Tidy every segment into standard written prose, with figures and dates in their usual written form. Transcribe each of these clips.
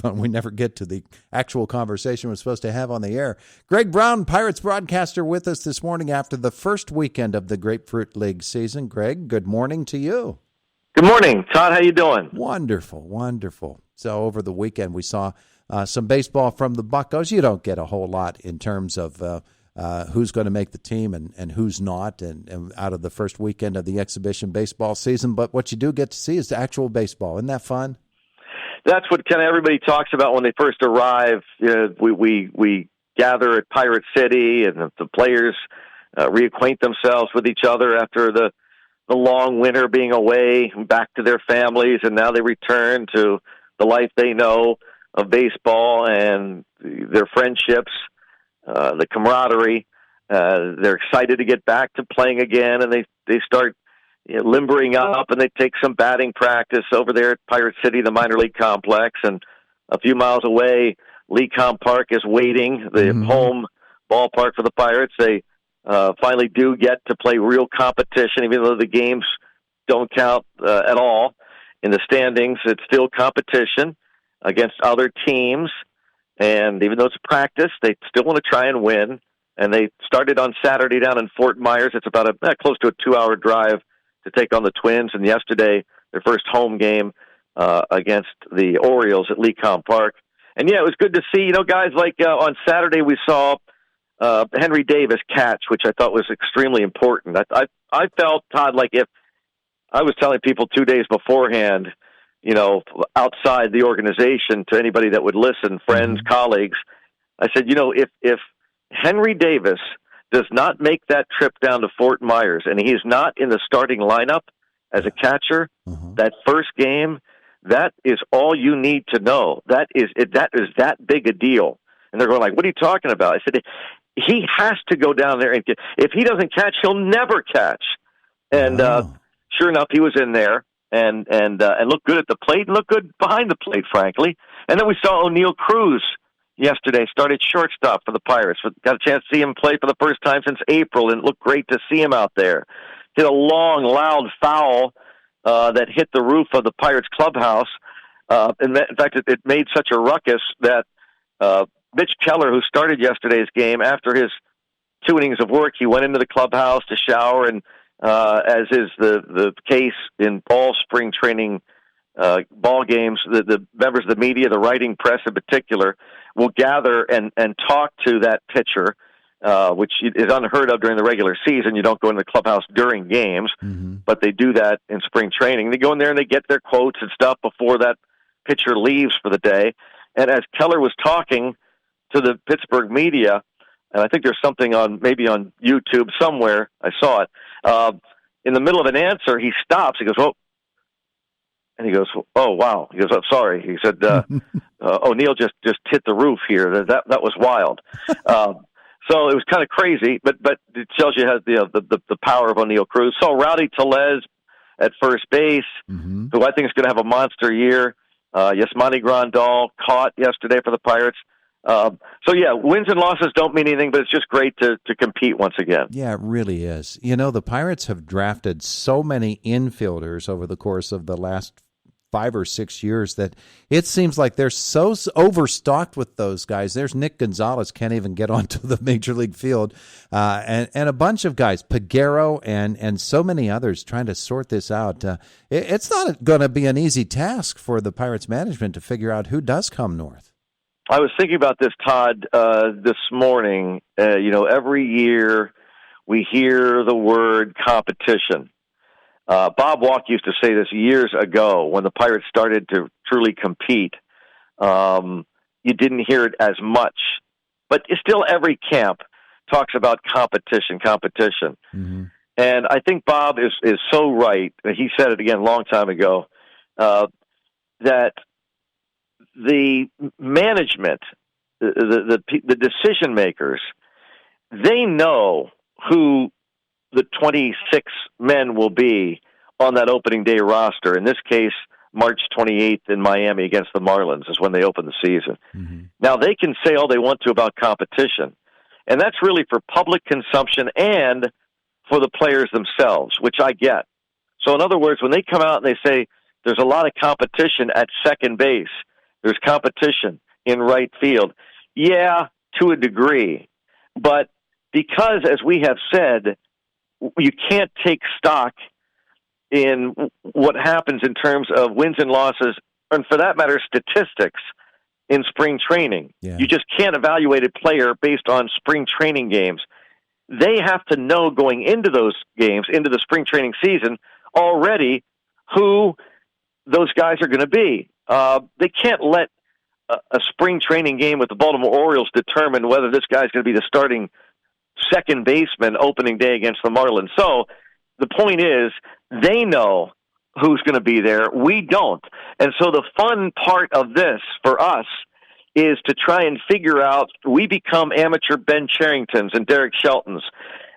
microphone. We never get to the actual conversation we're supposed to have on the air. Greg Brown, Pirates broadcaster, with us this morning after the first weekend of the Grapefruit League season. Greg, good morning to you. Good morning, Todd. How you doing? Wonderful, wonderful. So over the weekend we saw some baseball from the Buccos. You don't get a whole lot in terms of who's going to make the team and who's not, and out of the first weekend of the exhibition baseball season. But what you do get to see is the actual baseball. Isn't that fun? That's what kind of everybody talks about when they first arrive. We gather at Pirate City, and the players reacquaint themselves with each other after the long winter being away, back to their families, and now they return to the life they know of baseball and their friendships, the camaraderie. They're excited to get back to playing again, and they start limbering up, and they take some batting practice over there at Pirate City, the minor league complex, and a few miles away, Lecom Park is waiting, the home ballpark for the Pirates. They finally do get to play real competition, even though the games don't count at all in the standings. It's still competition against other teams, and even though it's practice, they still want to try and win. And they started on Saturday down in Fort Myers. It's about close to a 2-hour drive to take on the Twins, and yesterday their first home game against the Orioles at Lecom Park. And yeah, it was good to see, guys like on Saturday we saw Henry Davis catch, which I thought was extremely important. I felt, Todd, like if I was telling people 2 days beforehand, outside the organization, to anybody that would listen, friends, colleagues, I said, if Henry Davis does not make that trip down to Fort Myers and he's not in the starting lineup as a catcher, that first game, that is all you need to know. That is that big a deal. And they're going like, what are you talking about? I said, he has to go down there and if he doesn't catch, he'll never catch. And sure enough, he was in there and looked good at the plate and looked good behind the plate, frankly. And then we saw O'Neill Cruz yesterday started shortstop for the Pirates. Got a chance to see him play for the first time since April, and it looked great to see him out there. Hit a long, loud foul that hit the roof of the Pirates clubhouse. In fact, it made such a ruckus that Mitch Keller, who started yesterday's game, after his 2 innings of work, he went into the clubhouse to shower, and as is the case in all spring training ball games, the members of the media, the writing press in particular, will gather and talk to that pitcher, which is unheard of during the regular season. You don't go into the clubhouse during games, but they do that in spring training. They go in there and they get their quotes and stuff before that pitcher leaves for the day. And as Keller was talking to the Pittsburgh media, and I think there's something maybe on YouTube somewhere, I saw it, in the middle of an answer, he stops. He goes, "Oh," and he goes, "Oh, wow." He goes, "Oh, sorry." He said, "O'Neill just hit the roof here. That was wild." So it was kind of crazy, but it tells you the power of O'Neill Cruz. So Rowdy Tellez at first base, who I think is going to have a monster year. Yasmani Grandal caught yesterday for the Pirates. So yeah, wins and losses don't mean anything, but it's just great to compete once again. Yeah, it really is. The Pirates have drafted so many infielders over the course of the last 5 or 6 years that it seems like they're so overstocked with those guys. There's Nick Gonzalez, can't even get onto the major league field, and a bunch of guys, Peguero and so many others trying to sort this out. It's not going to be an easy task for the Pirates management to figure out who does come north. I was thinking about this, Todd, this morning. Every year we hear the word competition. Bob Walk used to say this years ago when the Pirates started to truly compete. You didn't hear it as much. But still every camp talks about competition. And I think Bob is so right. He said it again a long time ago, that the management, the decision makers, they know who the 26 men will be on that opening day roster. In this case, March 28th in Miami against the Marlins is when they open the season. Now, they can say all they want to about competition, and that's really for public consumption and for the players themselves, which I get. So in other words, when they come out and they say there's a lot of competition at second base, There's competition in right field. Yeah, to a degree. But because, as we have said, you can't take stock in what happens in terms of wins and losses, and for that matter, statistics in spring training. Yeah. You just can't evaluate a player based on spring training games. They have to know going into those games, into the spring training season, already who those guys are going to be. They can't let a spring training game with the Baltimore Orioles determine whether this guy's going to be the starting second baseman opening day against the Marlins. So the point is, they know who's going to be there. We don't. And so the fun part of this for us is to try and figure out, we become amateur Ben Cheringtons and Derek Sheltons.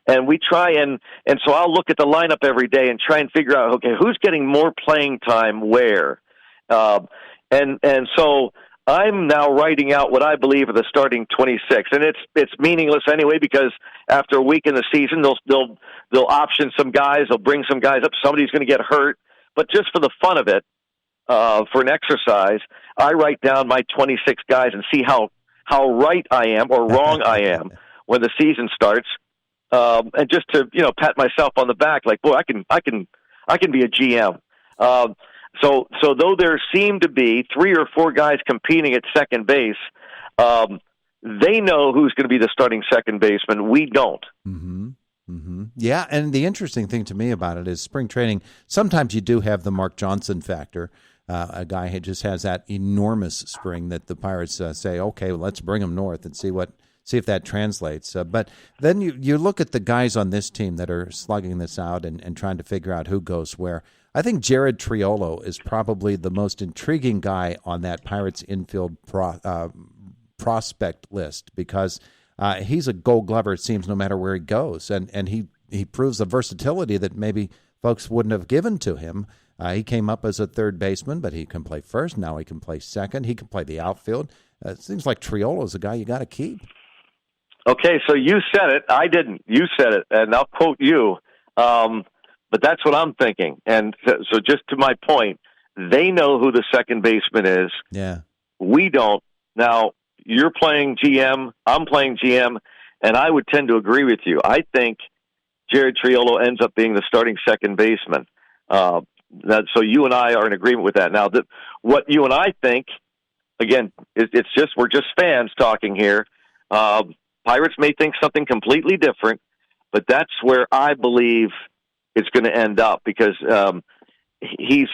And we try and so I'll look at the lineup every day and try and figure out, okay, who's getting more playing time where? And so I'm now writing out what I believe are the starting 26, and it's meaningless anyway, because after a week in the season, they'll option some guys, they'll bring some guys up. Somebody's going to get hurt, but just for the fun of it, for an exercise, I write down my 26 guys and see how right I am or wrong I am when the season starts, and just to pat myself on the back, like, boy, I can be a GM. So though there seem to be 3 or 4 guys competing at second base, they know who's going to be the starting second baseman. We don't. Mm-hmm. Mm-hmm. Yeah, and the interesting thing to me about it is spring training, sometimes you do have the Mark Johnson factor, a guy who just has that enormous spring that the Pirates say, okay, well, let's bring him north and see if that translates. But then you look at the guys on this team that are slugging this out and trying to figure out who goes where. I think Jared Triolo is probably the most intriguing guy on that Pirates infield prospect list, because he's a Gold Glover, it seems, no matter where he goes, and he proves the versatility that maybe folks wouldn't have given to him. He came up as a third baseman, but he can play first. Now he can play second. He can play the outfield. It seems like Triolo is a guy you got to keep. Okay, so you said it. I didn't. You said it, and I'll quote you. But that's what I'm thinking. And so just to my point, they know who the second baseman is. Yeah. We don't. Now, you're playing GM, I'm playing GM, and I would tend to agree with you. I think Jared Triolo ends up being the starting second baseman. So you and I are in agreement with that. Now, what you and I think, again, we're just fans talking here. Pirates may think something completely different, but that's where I believe it's going to end up, because he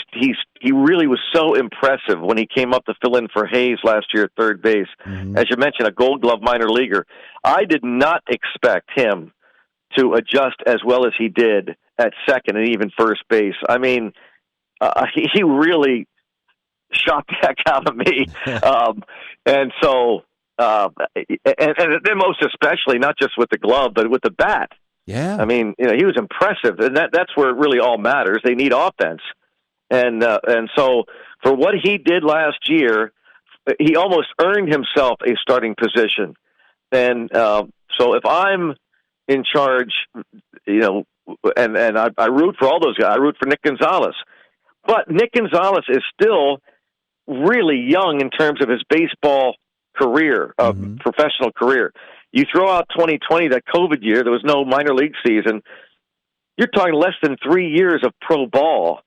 really was so impressive when he came up to fill in for Hayes last year at third base. Mm-hmm. As you mentioned, a Gold Glove minor leaguer. I did not expect him to adjust as well as he did at second and even first base. I mean, he really shot the heck out of me. And so, and then most especially, not just with the glove, but with the bat. Yeah, I mean, he was impressive, and that's where it really all matters. They need offense, and so for what he did last year, he almost earned himself a starting position. And so if I'm in charge, and I root for all those guys. I root for Nick Gonzalez, but Nick Gonzalez is still really young in terms of his baseball career, professional career. You throw out 2020, that COVID year, there was no minor league season. You're talking less than 3 years of pro ball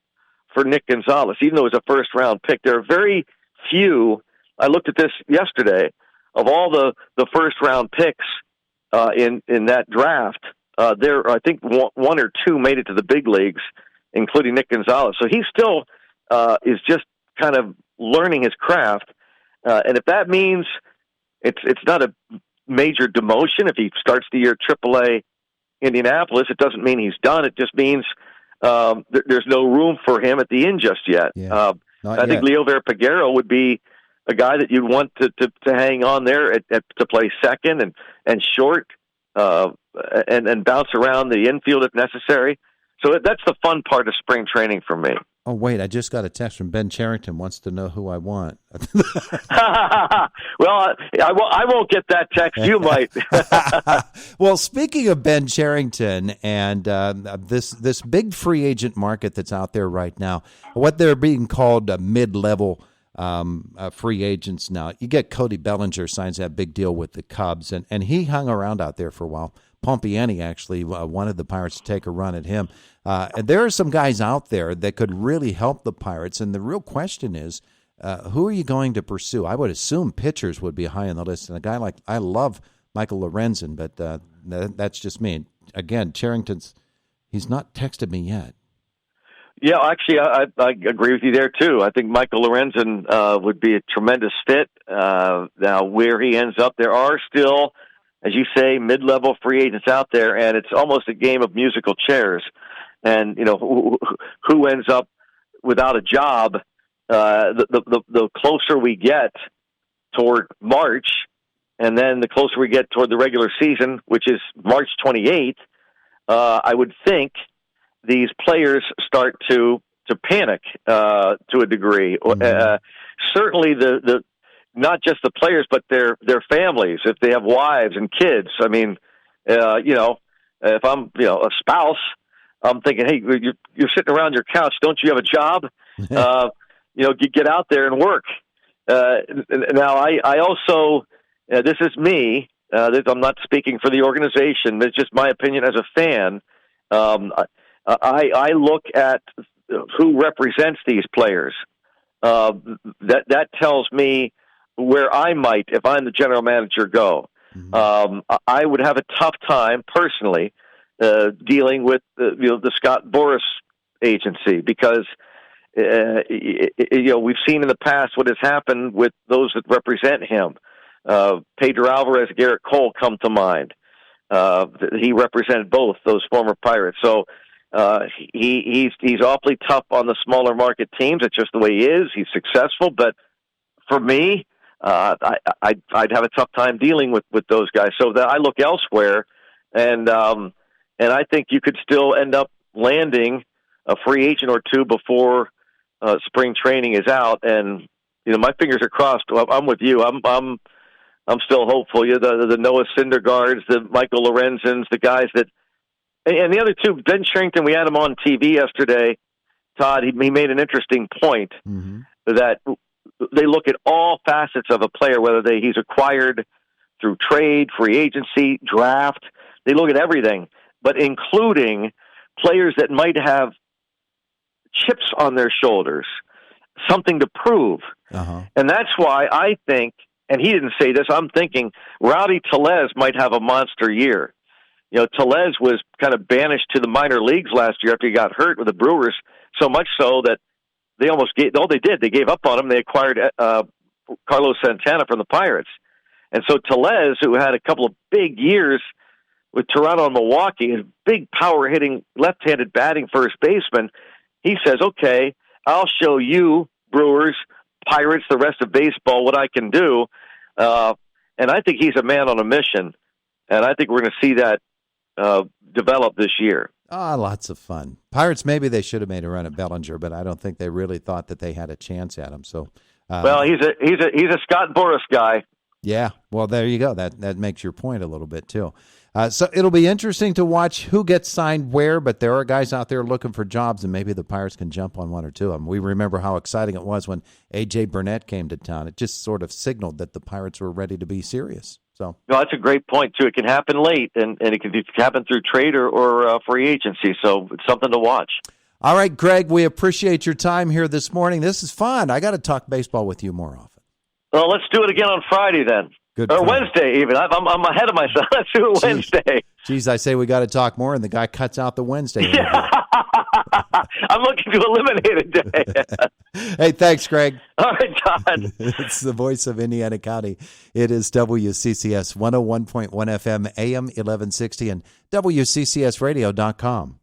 for Nick Gonzalez, even though it was a first-round pick. There are very few, I looked at this yesterday, of all the first-round picks in that draft, I think one or two made it to the big leagues, including Nick Gonzalez. So he still is just kind of learning his craft. And if that means it's not a major demotion, if he starts the year AAA Indianapolis, it doesn't mean he's done. It just means there's no room for him at the end just yet. Yeah, I think Leo Verpagero would be a guy that you'd want to hang on there to play second and short and bounce around the infield if necessary. So that's the fun part of spring training for me. Oh, wait, I just got a text from Ben Cherington, wants to know who I want. Well, I won't get that text. You might. Well, speaking of Ben Cherington and this big free agent market that's out there right now, what they're being called mid-level free agents now. You get Cody Bellinger signs that big deal with the Cubs, and he hung around out there for a while. Pompiani actually wanted the Pirates to take a run at him. And there are some guys out there that could really help the Pirates, and the real question is, who are you going to pursue? I would assume pitchers would be high on the list, and a guy like, I love Michael Lorenzen, but that's just me. Again, Charrington's, he's not texted me yet. Yeah, actually, I agree with you there, too. I think Michael Lorenzen would be a tremendous fit. Now, where he ends up, there are still, as you say, mid-level free agents out there, and it's almost a game of musical chairs. And, who ends up without a job, the closer we get toward March, and then the closer we get toward the regular season, which is March 28th, I would think these players start to panic to a degree. Mm-hmm. Certainly, the not just the players, but their families, if they have wives and kids. I mean, if I'm a spouse, I'm thinking, hey, you're sitting around your couch. Don't you have a job? Get out there and work. Now, I also, this is me. I'm not speaking for the organization. It's just my opinion as a fan. I look at who represents these players. That tells me where I might, if I'm the general manager, go. Mm-hmm. I would have a tough time personally dealing with the Scott Boras agency because we've seen in the past what has happened with those that represent him. Pedro Alvarez, Garrett Cole come to mind. He represented both those former Pirates, so he's awfully tough on the smaller market teams. It's just the way he is. He's successful, but for me, I'd have a tough time dealing with those guys. So that I look elsewhere, and I think you could still end up landing a free agent or two before spring training is out. And my fingers are crossed. I'm with you. I'm still hopeful. The Noah Syndergaards, the Michael Lorenzens, the guys that, and the other two, Ben Cherington. We had him on TV yesterday. Todd, he made an interesting point that they look at all facets of a player, whether he's acquired through trade, free agency, draft. They look at everything, but including players that might have chips on their shoulders, something to prove. And that's why I think, and he didn't say this, I'm thinking Rowdy Tellez might have a monster year. Tellez was kind of banished to the minor leagues last year after he got hurt with the Brewers, so much so that they almost they gave up on him. They acquired Carlos Santana from the Pirates. And so Tellez, who had a couple of big years with Toronto and Milwaukee, his big power-hitting, left-handed batting first baseman, he says, okay, I'll show you, Brewers, Pirates, the rest of baseball, what I can do. And I think he's a man on a mission. And I think we're going to see that develop this year. Lots of fun. Pirates, maybe they should have made a run at Bellinger, but I don't think they really thought that they had a chance at him. So, well, he's a Scott Boras guy. Yeah, well, there you go. That makes your point a little bit too. So it'll be interesting to watch who gets signed where, but there are guys out there looking for jobs, and maybe the Pirates can jump on one or two of them. We remember how exciting it was when A.J. Burnett came to town. It just sort of signaled that the Pirates were ready to be serious. So, no, that's a great point, too. It can happen late, and it can happen through trade or free agency, so it's something to watch. All right, Greg, we appreciate your time here this morning. This is fun. I got to talk baseball with you more often. Well, let's do it again on Friday then. Good or point. Wednesday, even. I'm ahead of myself. Let's do it Wednesday. Geez, I say we got to talk more, and the guy cuts out the Wednesday. Yeah. I'm looking to eliminate a day. Hey, thanks, Greg. All right, Todd. It's the voice of Indiana County. It is WCCS 101.1 FM, AM 1160, and WCCSradio.com.